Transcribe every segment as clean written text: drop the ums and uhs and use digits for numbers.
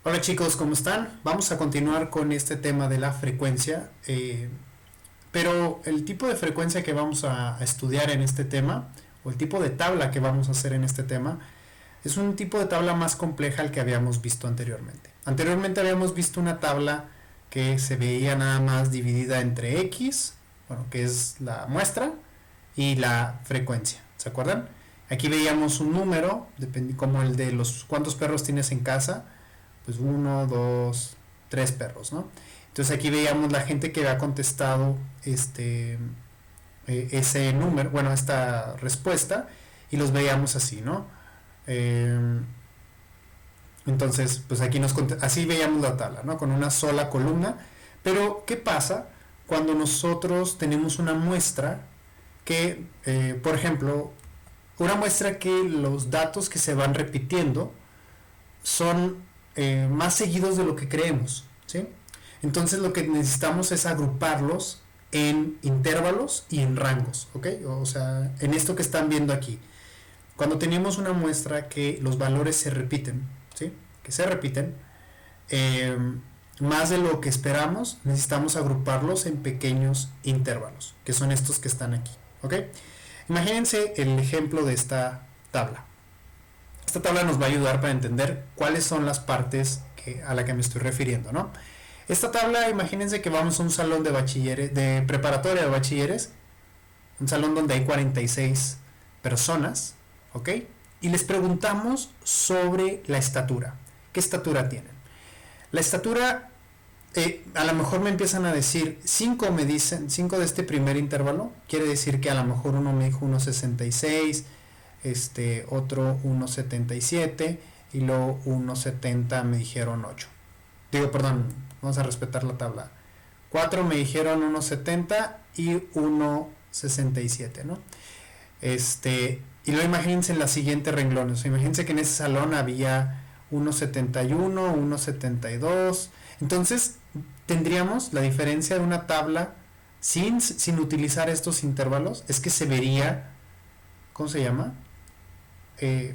Hola chicos, ¿cómo están? Vamos a continuar con este tema de la frecuencia, pero el tipo de frecuencia que vamos a estudiar en este tema, o el tipo de tabla que vamos a hacer en este tema, es un tipo de tabla más compleja al que habíamos visto anteriormente. Anteriormente habíamos visto una tabla que se veía nada más dividida entre X, bueno, que es la muestra, y la frecuencia, ¿se acuerdan? Aquí veíamos un número, como el de los cuántos perros tienes en casa, pues 1, 2, 3 perros, ¿no? Entonces aquí veíamos la gente que había contestado ese número, bueno, esta respuesta, y los veíamos así, ¿no? Entonces, pues aquí así veíamos la tabla, ¿no? Con una sola columna. Pero, ¿qué pasa cuando nosotros tenemos una muestra que, por ejemplo, una muestra que los datos que se van repitiendo son más seguidos de lo que creemos, ¿sí? Entonces lo que necesitamos es agruparlos en intervalos y en rangos, ¿ok? O sea, en esto que están viendo aquí. Cuando tenemos una muestra que los valores se repiten, ¿sí? Que se repiten, más de lo que esperamos, necesitamos agruparlos en pequeños intervalos, que son estos que están aquí, ¿ok? Imagínense el ejemplo de esta tabla. Esta tabla nos va a ayudar para entender cuáles son las partes a la que me estoy refiriendo, ¿no? Esta tabla, imagínense que vamos a un salón de bachilleres, de preparatoria de bachilleres, un salón donde hay 46 personas, ¿ok? Y les preguntamos sobre la estatura. ¿Qué estatura tienen? La estatura, a lo mejor me empiezan a decir 5, me dicen 5 de este primer intervalo, quiere decir que a lo mejor uno me dijo 1,66, otro 1,77 y luego 1,70 me dijeron 8. Digo, perdón, vamos a respetar la tabla. 4 me dijeron 1,70 y 1,67, ¿no? Y luego imagínense en la siguiente renglón. O sea, imagínense que en ese salón había 1,71, 1,72. Entonces tendríamos la diferencia de una tabla sin utilizar estos intervalos, es que se vería, ¿cómo se llama?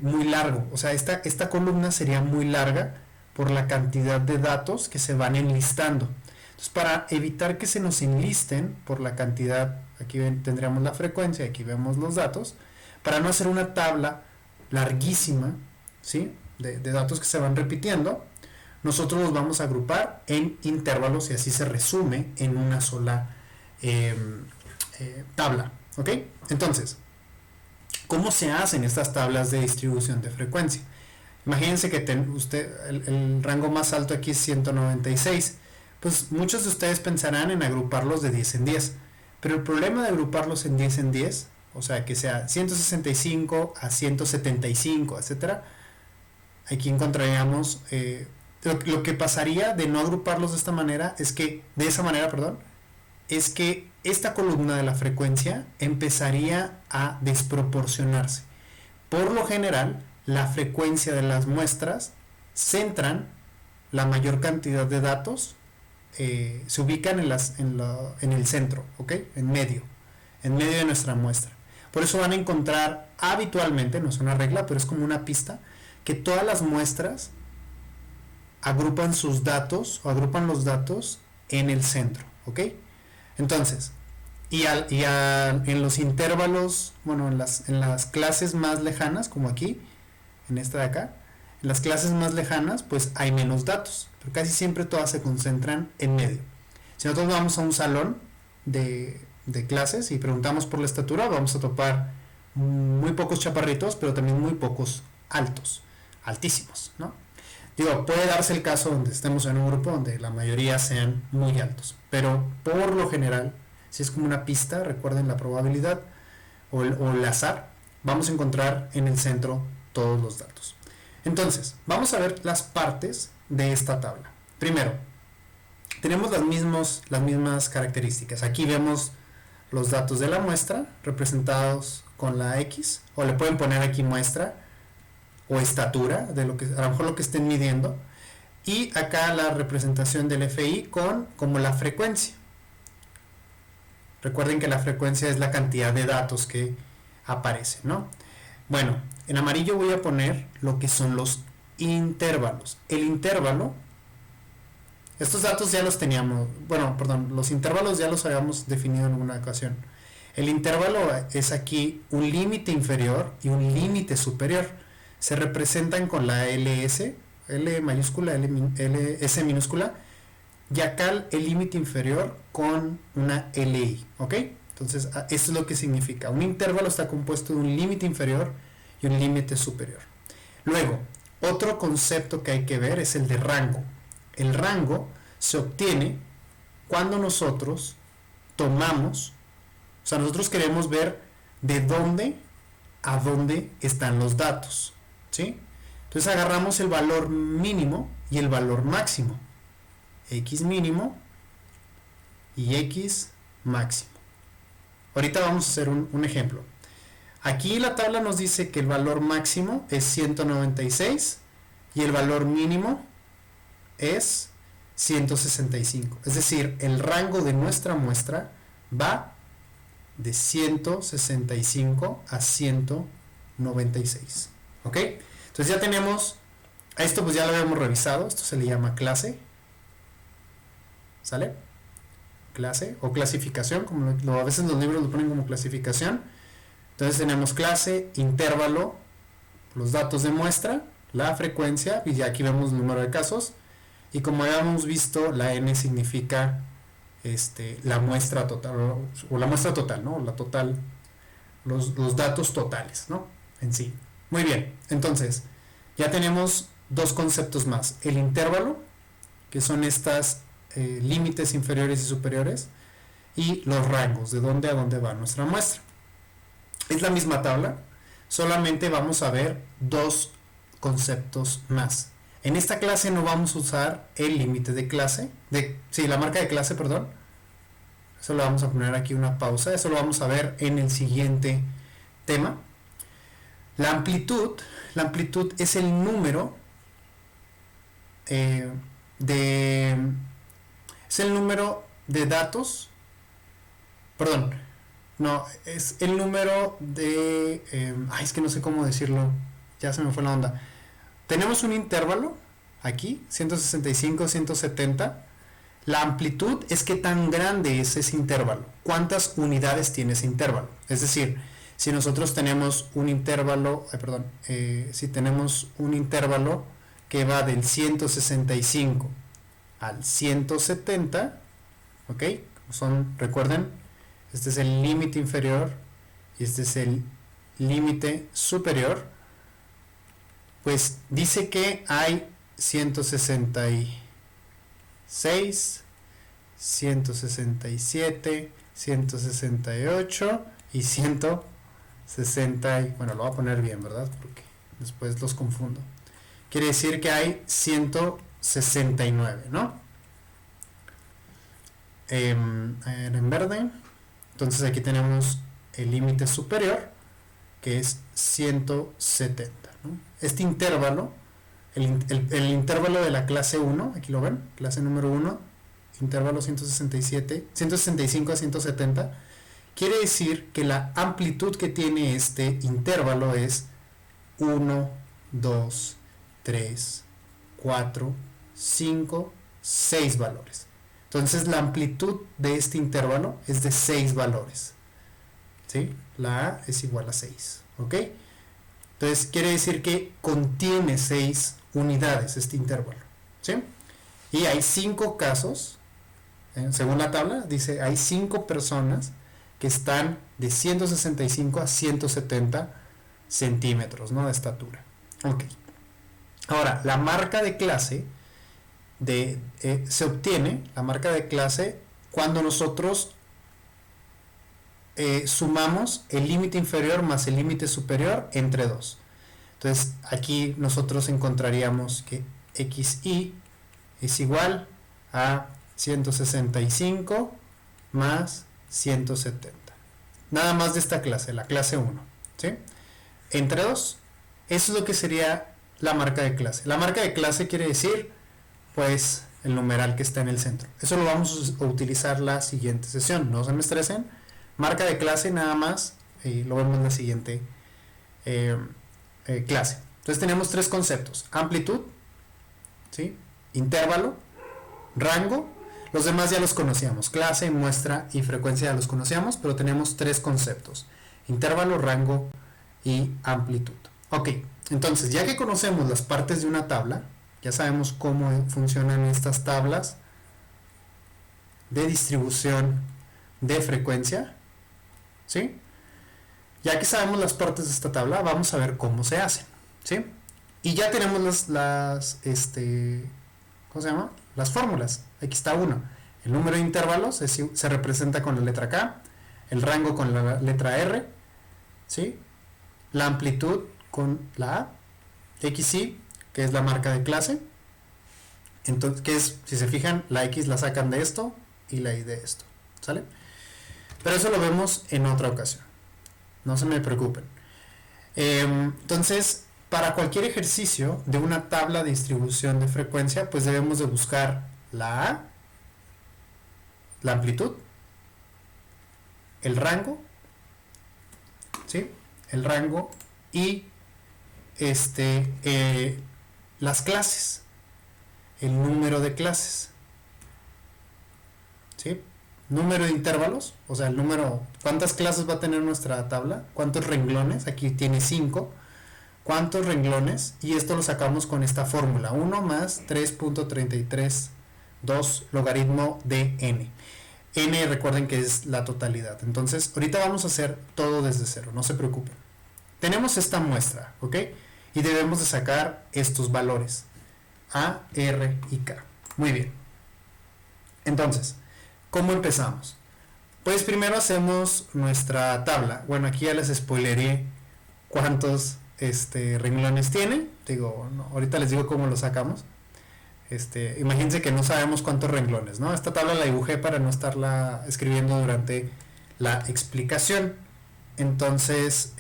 Muy largo. O sea, esta columna sería muy larga por la cantidad de datos que se van enlistando. Entonces, para evitar que se nos enlisten por la cantidad, aquí tendríamos la frecuencia, aquí vemos los datos, para no hacer una tabla larguísima, ¿sí? de datos que se van repitiendo, nosotros los vamos a agrupar en intervalos y así se resume en una sola tabla, ¿ok? Entonces, ¿cómo se hacen estas tablas de distribución de frecuencia? Imagínense que el rango más alto aquí es 196. Pues muchos de ustedes pensarán en agruparlos de 10 en 10. Pero el problema de agruparlos en 10 en 10, o sea, que sea 165 a 175, etcétera, aquí encontraríamos lo que pasaría de no agruparlos de esta manera es que, es que esta columna de la frecuencia empezaría a desproporcionarse. Por lo general, la frecuencia de las muestras centran la mayor cantidad de datos, se ubican en el centro, ¿ok? En medio de nuestra muestra. Por eso van a encontrar habitualmente, no es una regla, pero es como una pista, que todas las muestras agrupan sus datos o agrupan los datos en el centro, ¿ok? Entonces, en los intervalos, bueno, en las clases más lejanas, como aquí, en esta de acá, en las clases más lejanas, pues hay menos datos, pero casi siempre todas se concentran en medio. Si nosotros vamos a un salón de clases y preguntamos por la estatura, vamos a topar muy pocos chaparritos, pero también muy pocos altísimos, ¿no? Digo, puede darse el caso donde estemos en un grupo donde la mayoría sean muy altos, pero por lo general, si es como una pista, recuerden la probabilidad o el azar, vamos a encontrar en el centro todos los datos. Entonces, vamos a ver las partes de esta tabla. Primero, tenemos las mismas características. Aquí vemos los datos de la muestra representados con la X, o le pueden poner aquí muestra o estatura de lo que a lo mejor lo que estén midiendo, y acá la representación del FI como la frecuencia. Recuerden que la frecuencia es la cantidad de datos que aparece, ¿no? Bueno, en amarillo voy a poner lo que son los intervalos. El intervalo, estos datos ya los teníamos, bueno, perdón, los intervalos ya los habíamos definido en alguna ocasión. El intervalo es aquí un límite inferior y un límite superior. Se representan con la LS, L mayúscula, S minúscula, y acá el límite inferior con una LI, ¿ok? Entonces, esto es lo que significa. Un intervalo está compuesto de un límite inferior y un límite superior. Luego, otro concepto que hay que ver es el de rango. El rango se obtiene cuando nosotros tomamos, o sea, nosotros queremos ver de dónde a dónde están los datos, ¿sí? Entonces agarramos el valor mínimo y el valor máximo, x mínimo y x máximo. Ahorita vamos a hacer un ejemplo. Aquí la tabla nos dice que el valor máximo es 196 y el valor mínimo es 165. Es decir, el rango de nuestra muestra va de 165 a 196. ¿Ok? Entonces ya tenemos, a esto pues ya lo habíamos revisado, esto se le llama clase. ¿Sale? Clase o clasificación, como a veces los libros lo ponen como clasificación. Entonces tenemos clase, intervalo, los datos de muestra, la frecuencia, y ya aquí vemos el número de casos. Y como habíamos visto, la n significa la muestra total, o la muestra total, ¿no? La total, los datos totales, ¿no? En sí. Muy bien, entonces ya tenemos dos conceptos más. El intervalo, que son estas límites inferiores y superiores, y los rangos, de dónde a dónde va nuestra muestra. Es la misma tabla, solamente vamos a ver dos conceptos más. En esta clase no vamos a usar el límite de clase, la marca de clase, perdón. Eso lo vamos a poner aquí una pausa, eso lo vamos a ver en el siguiente tema. La amplitud es el número es el número de datos, perdón, no, es el número de, es que no sé cómo decirlo, ya se me fue la onda. Tenemos un intervalo aquí, 165, 170. La amplitud es qué tan grande es ese intervalo, cuántas unidades tiene ese intervalo. Es decir, si nosotros tenemos un intervalo, si tenemos un intervalo que va del 165 al 170, ¿ok? Recuerden, este es el límite inferior y este es el límite superior. Pues dice que hay 166, 167, 168 y 160. Bueno, lo voy a poner bien, ¿verdad? Porque después los confundo. Quiere decir que hay 169, ¿no? En verde. Entonces aquí tenemos el límite superior, que es 170, ¿no? Este intervalo, el intervalo de la clase 1, aquí lo ven, clase número 1, intervalo 165 a 170, quiere decir que la amplitud que tiene este intervalo es 1, 2, 3, 4, 5, 6 valores. Entonces la amplitud de este intervalo es de 6 valores, ¿sí? La A es igual a 6, ¿ok? Entonces quiere decir que contiene 6 unidades este intervalo, ¿sí? Y hay 5 casos, según la tabla, dice hay 5 personas que están de 165 a 170 centímetros, ¿no? De estatura. Ok. Ahora, la marca de clase se obtiene, la marca de clase, cuando nosotros sumamos el límite inferior más el límite superior entre 2. Entonces aquí nosotros encontraríamos que xi es igual a 165 más 170. Nada más de esta clase, la clase 1, ¿sí? Entre 2. Eso es lo que sería la marca de clase. La marca de clase quiere decir, pues, el numeral que está en el centro. Eso lo vamos a utilizar la siguiente sesión. No se me estresen. Marca de clase nada más, lo vemos en la siguiente clase. Entonces tenemos tres conceptos: amplitud, ¿sí? Intervalo, rango. Los demás ya los conocíamos: clase, muestra y frecuencia ya los conocíamos, pero tenemos tres conceptos: intervalo, rango y amplitud. Ok, entonces ya que conocemos las partes de una tabla, ya sabemos cómo funcionan estas tablas de distribución de frecuencia, ¿sí? Ya que sabemos las partes de esta tabla, vamos a ver cómo se hacen, ¿sí? Y ya tenemos ¿cómo se llama? Las fórmulas. Aquí está uno. El número de intervalos se representa con la letra K, el rango con la letra R, ¿sí? La amplitud con la A, XY, que es la marca de clase. Entonces, que es, si se fijan, la X la sacan de esto y la Y de esto, ¿sale? Pero eso lo vemos en otra ocasión, no se me preocupen. Entonces, para cualquier ejercicio de una tabla de distribución de frecuencia, pues debemos de buscar la A, la amplitud, el rango, ¿sí? El rango y las clases, el número de clases, ¿sí? Número de intervalos, o sea, el número, ¿cuántas clases va a tener nuestra tabla? ¿Cuántos renglones? Aquí tiene 5. ¿Cuántos renglones? Y esto lo sacamos con esta fórmula: 1 más 3.332 logaritmo de n. N, recuerden que es la totalidad. Entonces, ahorita vamos a hacer todo desde cero, no se preocupen. Tenemos esta muestra, ¿ok? Y debemos de sacar estos valores: A, R y K. Muy bien. Entonces, ¿cómo empezamos? Pues primero hacemos nuestra tabla. Bueno, aquí ya les spoileré cuántos renglones tiene. Digo, no, ahorita les digo cómo lo sacamos. Imagínense que no sabemos cuántos renglones, ¿no? Esta tabla la dibujé para no estarla escribiendo durante la explicación. Entonces,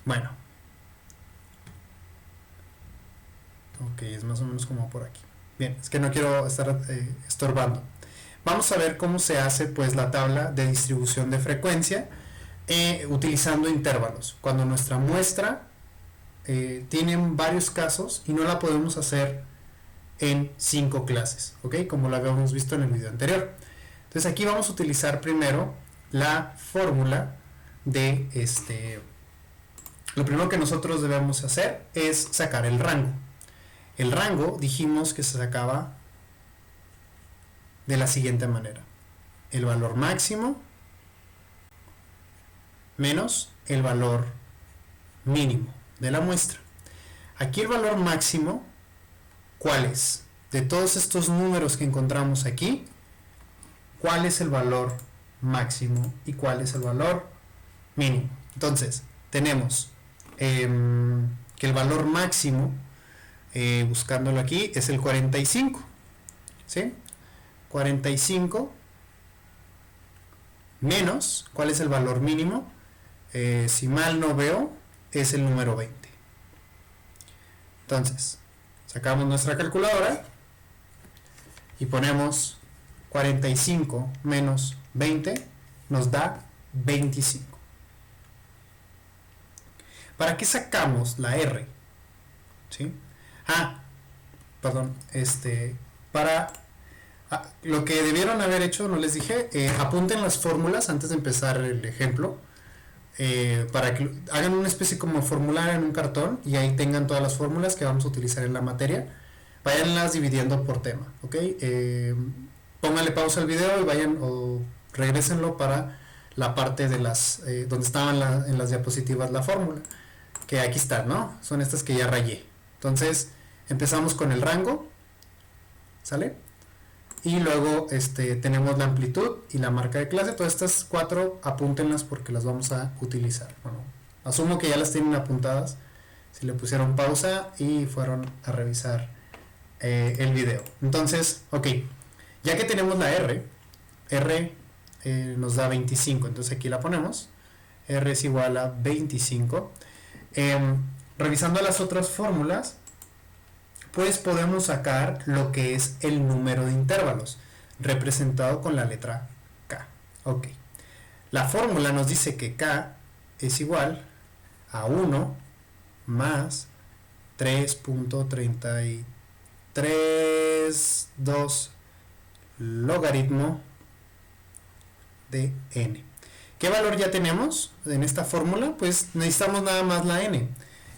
bueno. Ok, es más o menos como por aquí. Bien, es que no quiero estar estorbando. Vamos a ver cómo se hace pues la tabla de distribución de frecuencia utilizando intervalos. Cuando nuestra muestra tiene varios casos y no la podemos hacer en 5 clases, ¿ok? Como lo habíamos visto en el video anterior. Entonces aquí vamos a utilizar primero la fórmula de lo primero que nosotros debemos hacer es sacar el rango. El rango dijimos que se sacaba de la siguiente manera: el valor máximo menos el valor mínimo de la muestra. Aquí el valor máximo, ¿cuál es? De todos estos números que encontramos aquí, ¿cuál es el valor máximo y cuál es el valor mínimo? Entonces, tenemos que el valor máximo, buscándolo aquí, es el 45, ¿sí? 45 menos, ¿cuál es el valor mínimo? Si mal no veo, es el número 20. Entonces, sacamos nuestra calculadora y ponemos 45 menos 20, nos da 25. ¿Para qué sacamos la R? ¿Sí? Perdón, lo que debieron haber hecho, no les dije, apunten las fórmulas antes de empezar el ejemplo, para que hagan una especie como formulario en un cartón y ahí tengan todas las fórmulas que vamos a utilizar en la materia. Váyanlas dividiendo por tema, ¿ok? Pónganle pausa al video y vayan o regrésenlo para la parte de las donde estaban en las diapositivas la fórmula, que aquí está, ¿no? Son estas que ya rayé. Entonces empezamos con el rango, ¿sale? Y luego tenemos la amplitud y la marca de clase. Todas estas 4 apúntenlas porque las vamos a utilizar. Bueno, asumo que ya las tienen apuntadas si le pusieron pausa y fueron a revisar el video. Entonces, ok, ya que tenemos la R nos da 25, entonces aquí la ponemos. R es igual a 25. Revisando las otras fórmulas, pues podemos sacar lo que es el número de intervalos, representado con la letra K. Ok. La fórmula nos dice que K es igual a 1 más 3.332 logaritmo de n. ¿Qué valor ya tenemos en esta fórmula? Pues necesitamos nada más la n.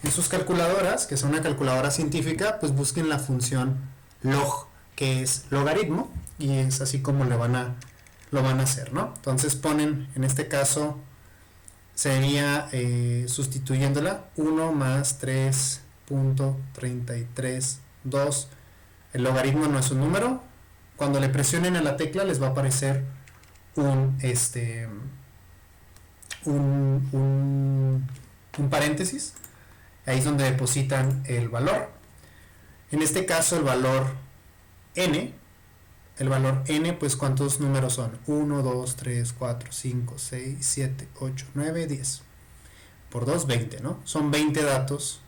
En sus calculadoras, que son una calculadora científica, pues busquen la función log, que es logaritmo, y es así como lo van a hacer, ¿no? Entonces ponen, en este caso, sería sustituyéndola 1 más 3.332. El logaritmo no es un número. Cuando le presionen a la tecla les va a aparecer un paréntesis. Ahí es donde depositan el valor. En este caso el valor n, pues ¿cuántos números son? 1, 2, 3, 4, 5, 6, 7, 8, 9, 10. Por 2, 20, ¿no? Son 20 datos.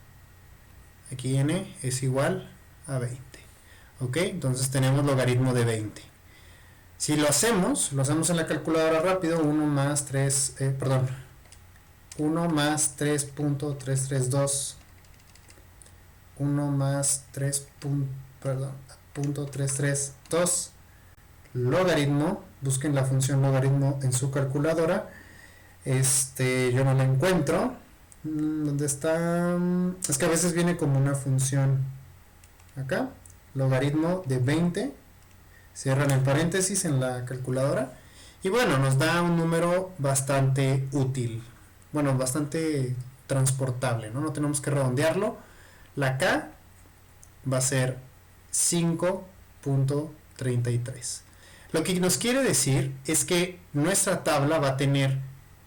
Aquí n es igual a 20. ¿Ok? Entonces tenemos logaritmo de 20. Si lo hacemos en la calculadora rápido, 1 más 3.332, 1 más 3.332 logaritmo, busquen la función logaritmo en su calculadora. Yo no la encuentro. ¿Dónde está? Es que a veces viene como una función acá, logaritmo de 20. Cierran el paréntesis en la calculadora y bueno, nos da un número bastante útil, bueno, bastante transportable, ¿no? No tenemos que redondearlo. La K va a ser 5.33. Lo que nos quiere decir es que nuestra tabla va a tener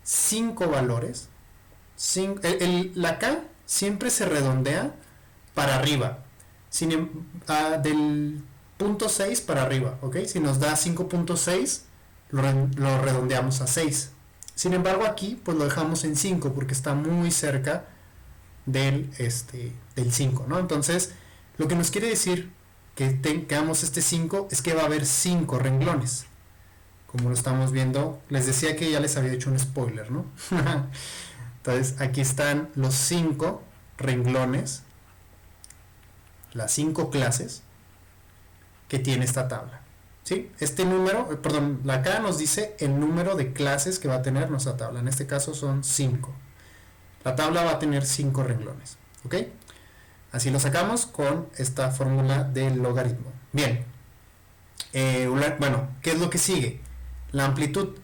5 valores. La K siempre se redondea para arriba, del punto 6 para arriba, ¿ok? Si nos da 5.6, lo redondeamos a 6. Sin embargo, aquí pues lo dejamos en 5 porque está muy cerca del 5, ¿no? Entonces, lo que nos quiere decir que tengamos este 5 es que va a haber 5 renglones. Como lo estamos viendo, les decía que ya les había hecho un spoiler, ¿no? Entonces, aquí están los 5 renglones, las 5 clases que tiene esta tabla, ¿sí? Este número, la K nos dice el número de clases que va a tener nuestra tabla. En este caso son 5. La tabla va a tener 5 renglones, ¿ok? Así lo sacamos con esta fórmula del logaritmo. Bien, bueno, ¿qué es lo que sigue? La amplitud.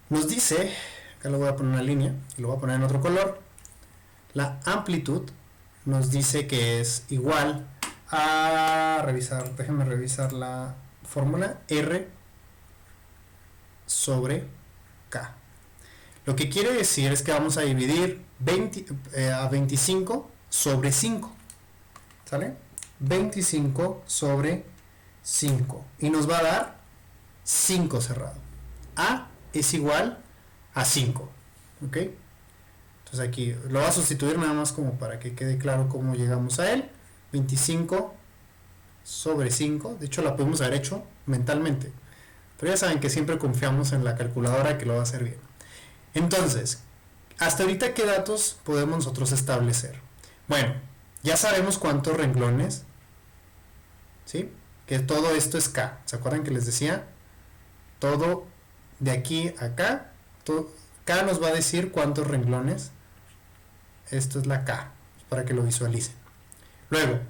Nos dice, acá lo voy a poner una línea y lo voy a poner en otro color. La amplitud nos dice que es igual a déjenme revisar la fórmula, R sobre K. Lo que quiere decir es que vamos a dividir a 25 sobre 5, ¿sale? 25 sobre 5 y nos va a dar 5 cerrado. A es igual a 5, ¿ok? Entonces aquí lo voy a sustituir nada más como para que quede claro cómo llegamos a él. 25 sobre 5, de hecho la podemos haber hecho mentalmente, pero ya saben que siempre confiamos en la calculadora que lo va a hacer bien. Entonces, hasta ahorita, ¿qué datos podemos nosotros establecer? Bueno, ya sabemos cuántos renglones, ¿sí? Que todo esto es K. ¿Se acuerdan que les decía? Todo de aquí a acá, K nos va a decir cuántos renglones. Esto es la K, para que lo visualicen. Luego,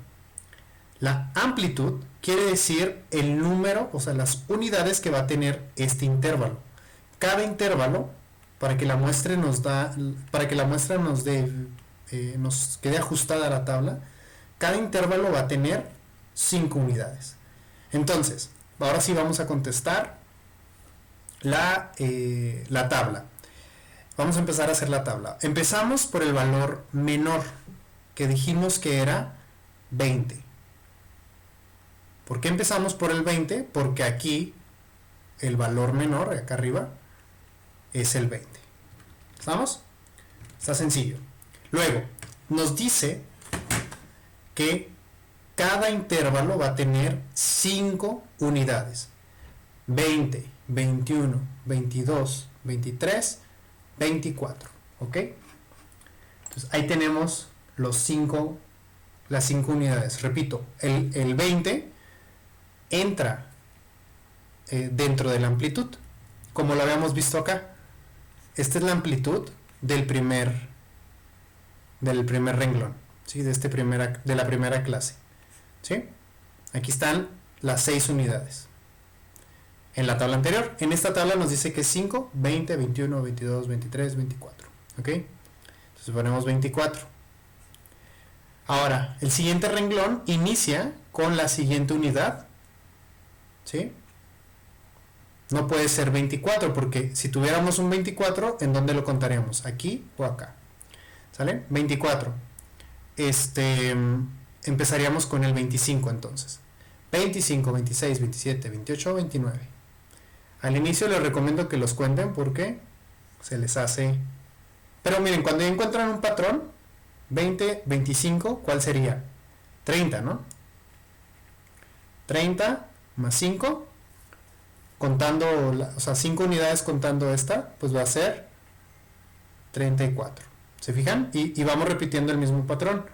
la amplitud quiere decir el número, o sea, las unidades que va a tener este intervalo. Cada intervalo, para que la muestra nos quede ajustada a la tabla, cada intervalo va a tener 5 unidades. Entonces, ahora sí vamos a contestar la tabla. Vamos a empezar a hacer la tabla. Empezamos por el valor menor, que dijimos que era 20. ¿Por qué empezamos por el 20? Porque aquí el valor menor, acá arriba, es el 20. ¿Estamos? Está sencillo. Luego, nos dice que cada intervalo va a tener 5 unidades. 20, 21, 22, 23, 24. ¿Ok? Entonces ahí tenemos las 5 unidades. Repito, el 20 entra dentro de la amplitud, como lo habíamos visto acá. Esta es la amplitud del primer renglón, ¿sí? De la primera clase, ¿sí? Aquí están las 6 unidades. En la tabla anterior, en esta tabla nos dice que es 5, 20, 21, 22, 23, 24, ¿ok? Entonces ponemos 24. Ahora, el siguiente renglón inicia con la siguiente unidad, ¿sí? No puede ser 24, porque si tuviéramos un 24, ¿en dónde lo contaríamos? ¿Aquí o acá? ¿Sale? 24. Empezaríamos con el 25 entonces. 25, 26, 27, 28, 29. Al inicio les recomiendo que los cuenten porque se les hace... Pero miren, cuando encuentran un patrón, 20, 25, ¿cuál sería? 30, ¿no? 30 más 5, contando, o sea, 5 unidades contando esta, pues va a ser 34. ¿Se fijan? Y vamos repitiendo el mismo patrón.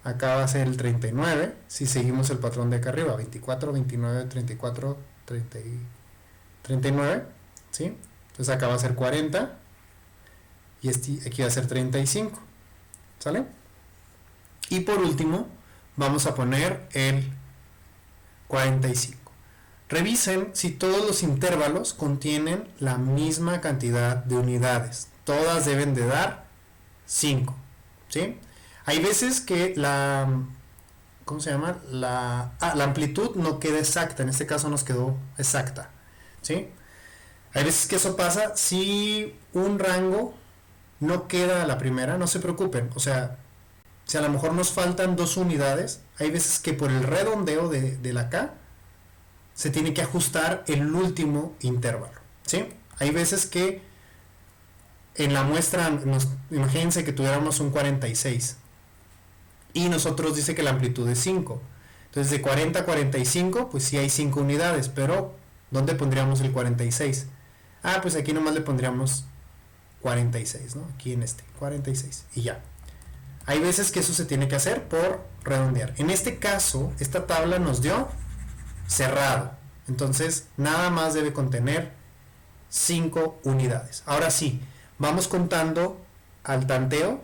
Acá va a ser el 39, si seguimos el patrón de acá arriba, 24, 29, 34, 30, 39, ¿sí? Entonces acá va a ser 40 y aquí va a ser 35, ¿sale? Y por último, vamos a poner el 45. Revisen si todos los intervalos contienen la misma cantidad de unidades. Todas deben de dar 5, ¿sí? Hay veces que ¿cómo se llama? La amplitud no queda exacta. En este caso nos quedó exacta, ¿sí? Hay veces que eso pasa. Si un rango no queda a la primera, no se preocupen. O sea, si a lo mejor nos faltan 2 unidades, hay veces que por el redondeo de la K se tiene que ajustar el último intervalo, ¿sí? Hay veces que en la muestra, imagínense que tuviéramos un 46 y nosotros dice que la amplitud es 5. Entonces de 40 a 45, pues sí hay 5 unidades, pero ¿dónde pondríamos el 46? Ah, pues aquí nomás le pondríamos 46, ¿no? Aquí en 46 y ya. Hay veces que eso se tiene que hacer por redondear. En este caso, esta tabla nos dio cerrado. Entonces, nada más debe contener 5 unidades. Ahora sí, vamos contando al tanteo,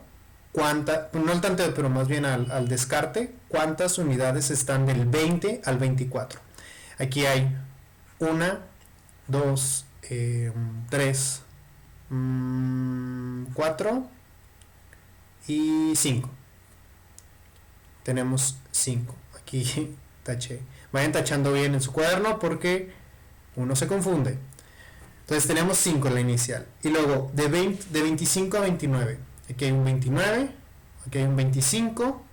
no al tanteo, pero más bien al descarte, cuántas unidades están del 20 al 24. Aquí hay 1, 2, 3, 4 y 5. Tenemos 5. Aquí taché. Vayan tachando bien en su cuaderno porque uno se confunde. Entonces tenemos 5 en la inicial. Y luego de 25 a 29. Aquí hay un 29. Aquí hay un 25.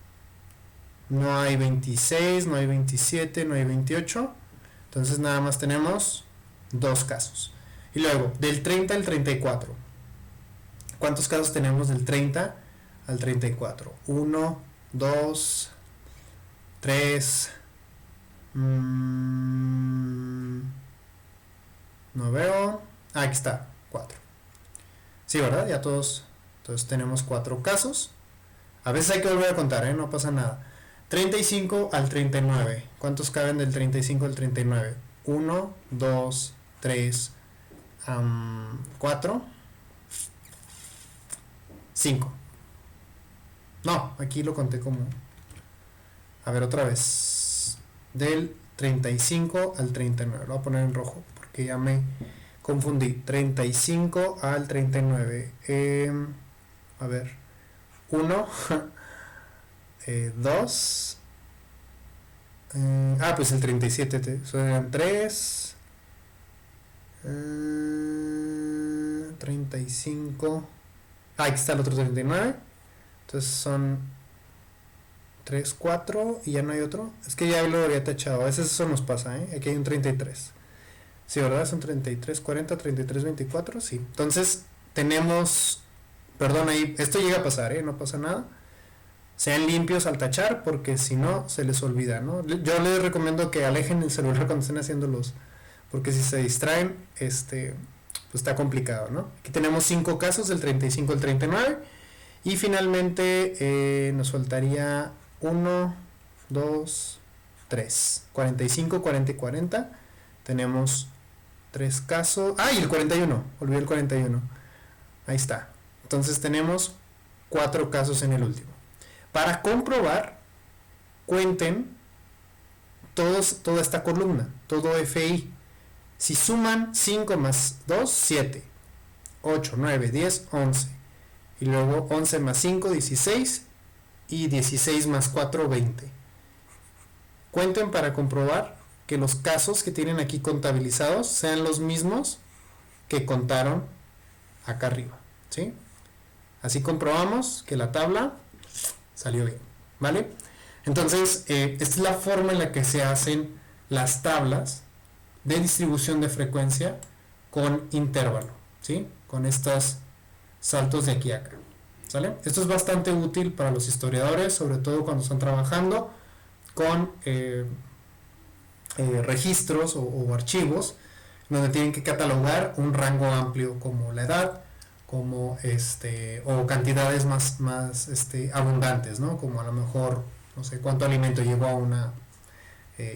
No hay 26, no hay 27, no hay 28. Entonces nada más tenemos 2 casos. Y luego del 30 al 34. ¿Cuántos casos tenemos del 30 al 34? 1, 2, 3. No veo. Aquí está, 4. Sí, ¿verdad? Ya todos tenemos 4 casos. A veces hay que volver a contar, no pasa nada. 35 al 39. ¿Cuántos caben del 35 al 39? 1, 2, 3, 4, 5. No, aquí lo conté como... A ver, otra vez. Del 35 al 39. Lo voy a poner en rojo porque ya me confundí. 35 al 39. A ver. 1, 2. Pues el 37. Son 3. 35. Aquí está el otro 39. Entonces son 3, 4 y ya no hay otro. Es que ya lo había tachado. A veces eso nos pasa, Aquí hay un 33. Sí, ¿verdad? Son 33, 40, 33, 24. Sí. Entonces tenemos... Perdón, ahí. Esto llega a pasar, No pasa nada. Sean limpios al tachar porque si no se les olvida, ¿no? Yo les recomiendo que alejen el celular cuando estén haciéndolos. Porque si se distraen, pues está complicado, ¿no? Aquí tenemos 5 casos del 35 al 39. Y finalmente nos faltaría 1, 2, 3. 45, 40 y 40. Tenemos 3 casos. ¡Ah! Y el 41. Olvidé el 41. Ahí está. Entonces tenemos 4 casos en el último. Para comprobar, cuenten toda esta columna, todo FI. Si suman 5 más 2, 7. 8, 9, 10, 11. Y luego 11 más 5, 16. Y 16 más 4, 20. Cuenten para comprobar que los casos que tienen aquí contabilizados sean los mismos que contaron acá arriba, ¿sí? Así comprobamos que la tabla salió bien, ¿vale? Entonces, esta es la forma en la que se hacen las tablas de distribución de frecuencia con intervalo, ¿sí? Con estos saltos de aquí a acá, ¿sale? Esto es bastante útil para los historiadores, sobre todo cuando están trabajando con registros o archivos donde tienen que catalogar un rango amplio como la edad, como o cantidades más abundantes, ¿no? Como a lo mejor, no sé cuánto alimento llegó a una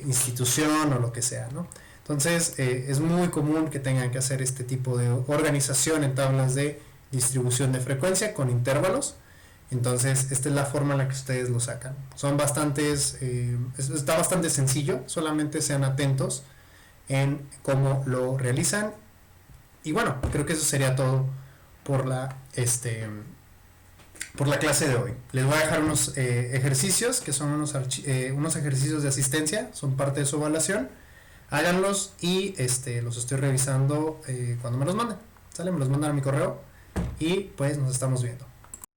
institución o lo que sea, ¿no? Entonces es muy común que tengan que hacer este tipo de organización en tablas de distribución de frecuencia con intervalos. Entonces esta es la forma en la que ustedes lo sacan. Son bastantes, está bastante sencillo, solamente sean atentos en cómo lo realizan. Y bueno, creo que eso sería todo por la clase de hoy. Les voy a dejar unos ejercicios que son unos ejercicios de asistencia, son parte de su evaluación. Háganlos y los estoy revisando cuando me los manden. ¿Sale? Me los mandan a mi correo y pues nos estamos viendo.